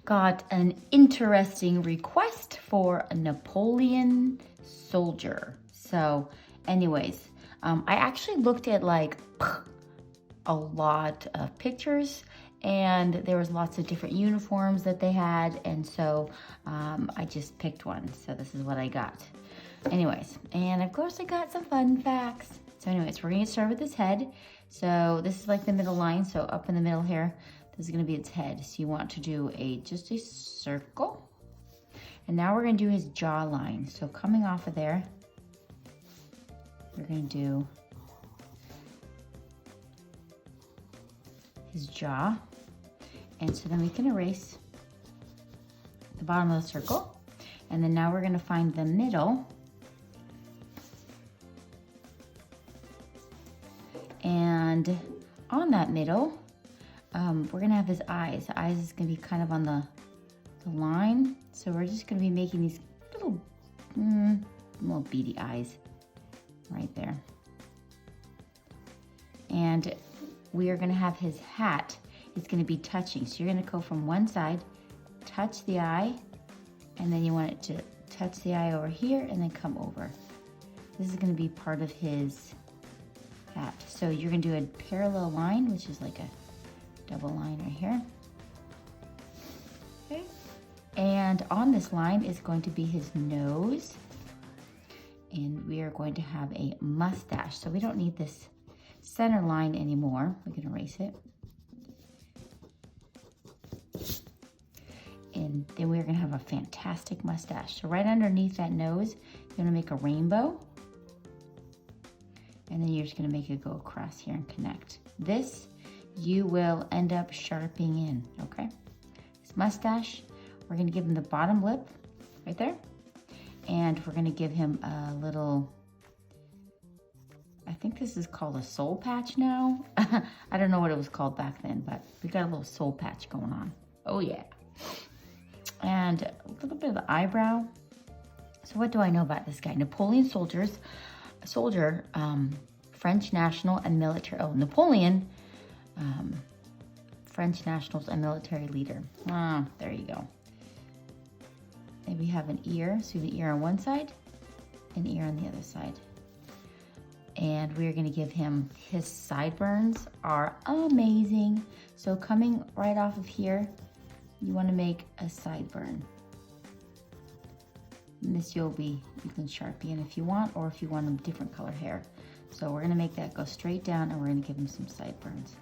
got an interesting request for a Napoleon soldier. So anyways, I actually looked at like a lot of pictures, and there was lots of different uniforms that they had, and so I just picked one. So this is what I got. Anyways, and of course I got some fun facts. So anyways, we're gonna get started with his head. So this is like the middle line, so up in the middle here, this is gonna be its head. So you want to do just a circle. And now we're gonna do his jawline. So coming off of there, we're gonna do his jaw. And so then we can erase the bottom of the circle. And then now we're gonna find the middle. And on that middle, we're gonna have his eyes. The eyes is gonna be kind of on the line. So we're just gonna be making these little beady eyes right there. And we are gonna have his hat. It's gonna be touching. So you're gonna go from one side, touch the eye, and then you want it to touch the eye over here and then come over. This is gonna be part of his hat. So you're gonna do a parallel line, which is like a double line right here. Okay. And on this line is going to be his nose. And we are going to have a mustache. So we don't need this center line anymore. We can erase it. And then we're gonna have a fantastic mustache. So right underneath that nose, you're gonna make a rainbow. And then you're just gonna make it go across here and connect. This, you will end up sharpening in, okay? This mustache, we're gonna give him the bottom lip, right there. And we're gonna give him a little, I think this is called a soul patch now. I don't know what it was called back then, but we got a little soul patch going on. Oh yeah. And a little bit of the eyebrow. So what do I know about this guy? Napoleon soldier, French national and military, Napoleon, French nationals and military leader. There you go. And we have an ear, so we have an ear on one side, an ear on the other side. And we're gonna give him, his sideburns are amazing. So coming right off of here, you wanna make a sideburn. And this you can Sharpie in if you want, or if you want a different color hair. So we're gonna make that go straight down, and we're gonna give him some sideburns.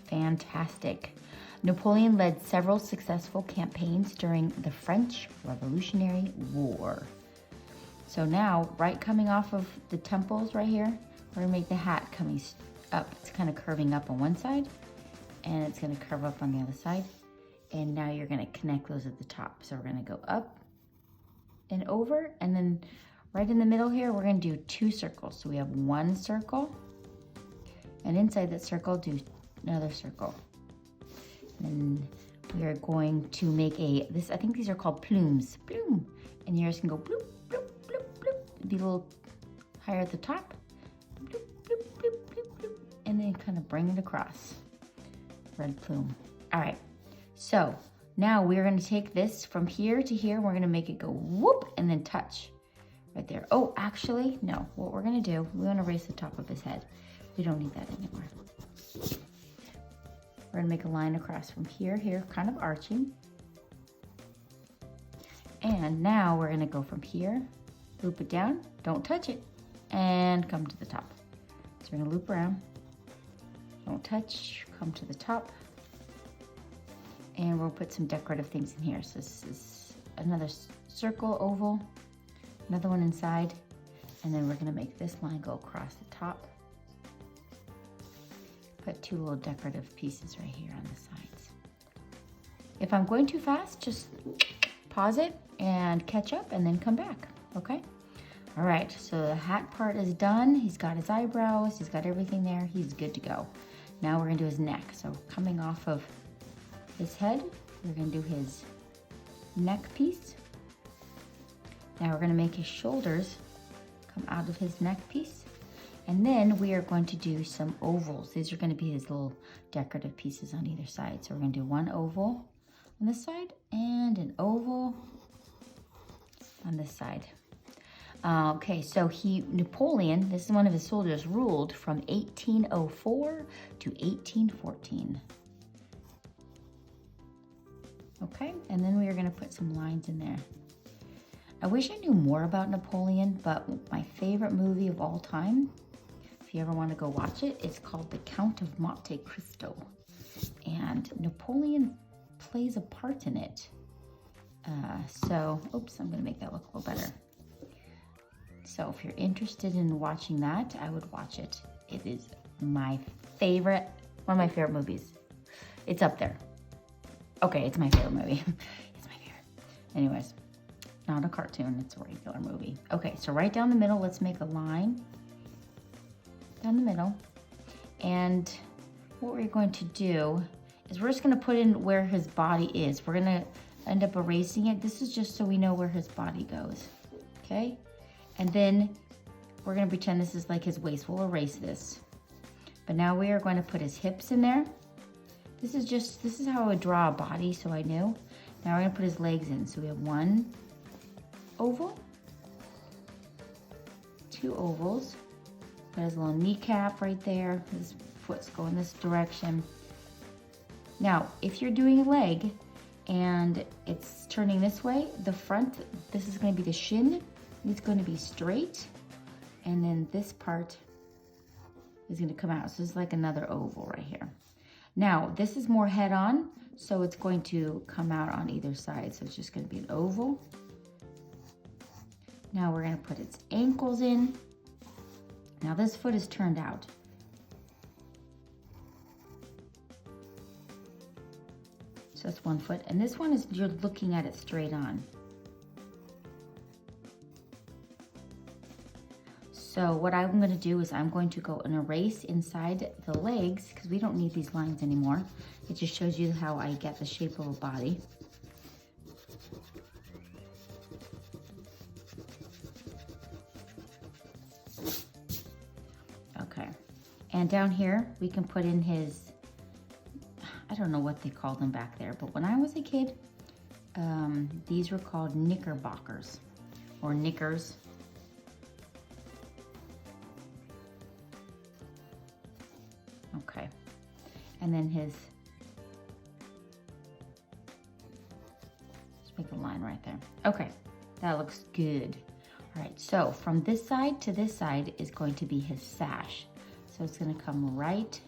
Fantastic. Napoleon led several successful campaigns during the French Revolutionary War. So now, right coming off of the temples right here, we're gonna make the hat coming up. It's kind of curving up on one side, and it's gonna curve up on the other side. And now you're gonna connect those at the top. So we're gonna go up and over, and then right in the middle here, we're gonna do two circles. So we have one circle, and inside that circle, do another circle. And we are going to make I think these are called plumes. Plume. And yours can go bloop, bloop, bloop, bloop. Be a little higher at the top. Bloop, bloop, bloop, bloop, bloop. And then kind of bring it across. Red plume. All right. So now we're going to take this from here to here. We're going to make it go whoop and then touch right there. Oh, actually, no. What we're going to do, we want to erase the top of his head. We don't need that anymore. We're gonna make a line across from here, kind of arching. And now we're gonna go from here, loop it down, don't touch it, and come to the top. So we're gonna loop around, don't touch, come to the top. And we'll put some decorative things in here. So this is another circle, oval, another one inside, and then we're gonna make this line go across the top. Put two little decorative pieces right here on the sides. If I'm going too fast, just pause it and catch up and then come back, okay? All right, so the hat part is done. He's got his eyebrows, he's got everything there. He's good to go. Now we're gonna do his neck. So coming off of his head, we're gonna do his neck piece. Now we're gonna make his shoulders come out of his neck piece. And then we are going to do some ovals. These are going to be his little decorative pieces on either side. So we're going to do one oval on this side and an oval on this side. Okay, so Napoleon, this is one of his soldiers, ruled from 1804 to 1814. Okay, and then we are going to put some lines in there. I wish I knew more about Napoleon, but my favorite movie of all time, if you ever want to go watch it, it's called The Count of Monte Cristo. And Napoleon plays a part in it. Oops, I'm going to make that look a little better. So if you're interested in watching that, I would watch it. It is my favorite, one of my favorite movies. It's up there. Okay, it's my favorite movie. It's my favorite. Anyways, not a cartoon, it's a regular movie. Okay, so right down the middle, let's make a line down the middle. And what we're going to do is we're just gonna put in where his body is. We're gonna end up erasing it. This is just so we know where his body goes, okay? And then we're gonna pretend this is like his waist. We'll erase this. But now we are going to put his hips in there. This is how I would draw a body, so I knew. Now we're gonna put his legs in. So we have one oval, two ovals. Got his little kneecap right there. His foot's going this direction. Now, if you're doing a leg and it's turning this way, the front, this is gonna be the shin. It's going to be straight, and then this part is going to come out. So it's like another oval right here. Now, this is more head on, so it's going to come out on either side. So it's just going to be an oval. Now we're going to put its ankles in. Now this foot is turned out. So that's one foot. And this one is, you're looking at it straight on. So what I'm going to do is I'm going to go and erase inside the legs because we don't need these lines anymore. It just shows you how I get the shape of a body. Okay, and down here we can put in his, I don't know what they called them back there, but when I was a kid, these were called knickerbockers or knickers. Okay, and then just make a line right there. Okay, that looks good. All right, so from this side to this side is going to be his sash. So it's gonna come right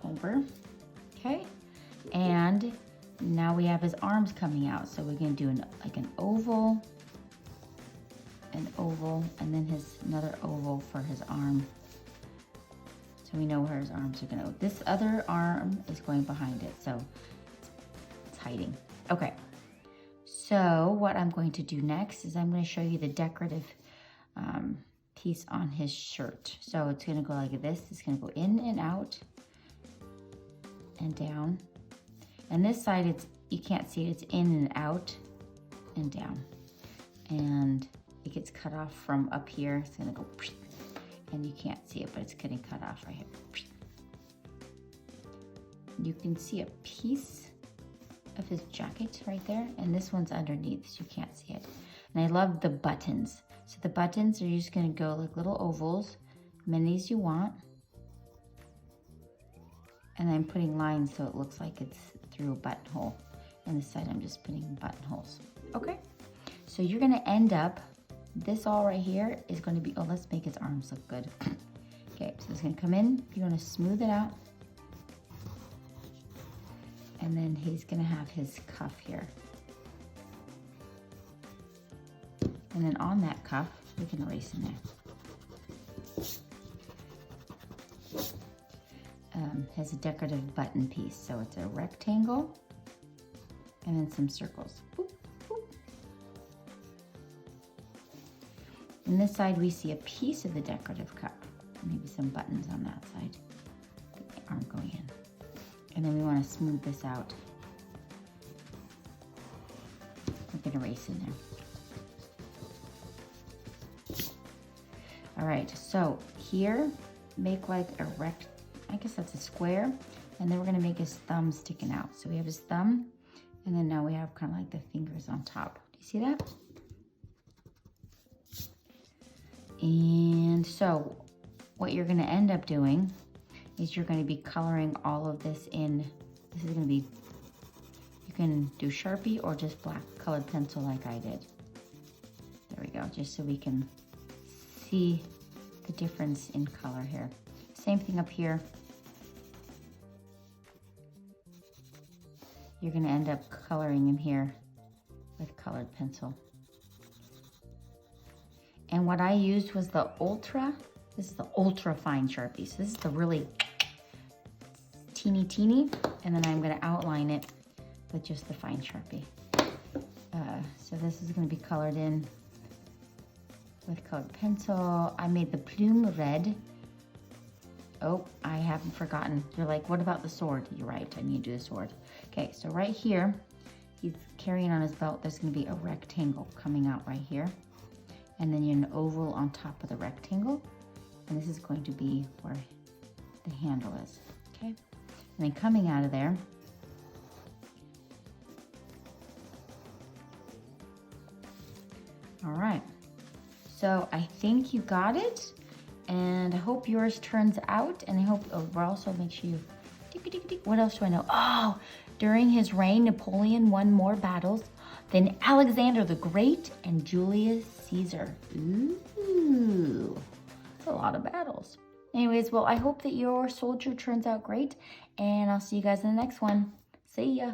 over, okay? And now we have his arms coming out. So we're gonna do an oval, and then another oval for his arm. So we know where his arms are gonna go. This other arm is going behind it, so it's hiding. Okay, so what I'm going to do next is I'm gonna show you the decorative piece on his shirt. So it's gonna go like this. It's gonna go in and out and down. And this side, you can't see it, it's in and out and down. And it gets cut off from up here. It's gonna go, and you can't see it, but it's getting cut off right here. You can see a piece of his jacket right there, and this one's underneath, so you can't see it. And I love the buttons. So the buttons are just gonna go like little ovals, many as you want. And I'm putting lines so it looks like it's through a buttonhole. And this side I'm just putting buttonholes. Okay, so you're gonna end up, this all right here is gonna be, oh, let's make his arms look good. Okay, so it's gonna come in, you're gonna smooth it out. And then he's gonna have his cuff here. And then on that cuff, we can erase in there. Has a decorative button piece. So it's a rectangle and then some circles. Boop, boop. On this side, we see a piece of the decorative cup. Maybe some buttons on that side that aren't going in. And then we want to smooth this out. We can erase in there. All right, so here, make like a I guess that's a square. And then we're gonna make his thumb sticking out. So we have his thumb, and then now we have kind of like the fingers on top. Do you see that? And so what you're gonna end up doing is you're gonna be coloring all of this in. This is gonna be, you can do Sharpie or just black colored pencil like I did. There we go, just so we can see the difference in color here. Same thing up here. You're gonna end up coloring him here with colored pencil. And what I used was the Ultra. This is the Ultra Fine Sharpie. So this is the really teeny. And then I'm gonna outline it with just the Fine Sharpie. So this is gonna be colored in with colored pencil. I made the plume red. Oh, I haven't forgotten. You're like, what about the sword? You're right, I need to do the sword. Okay, so right here, he's carrying on his belt, there's gonna be a rectangle coming out right here. And then an oval on top of the rectangle. And this is going to be where the handle is, okay? And then coming out of there, all right. So I think you got it. And I hope yours turns out. And I hope, we'll also make sure you, what else do I know? Oh, during his reign, Napoleon won more battles than Alexander the Great and Julius Caesar. Ooh, that's a lot of battles. Anyways, well, I hope that your soldier turns out great, and I'll see you guys in the next one. See ya.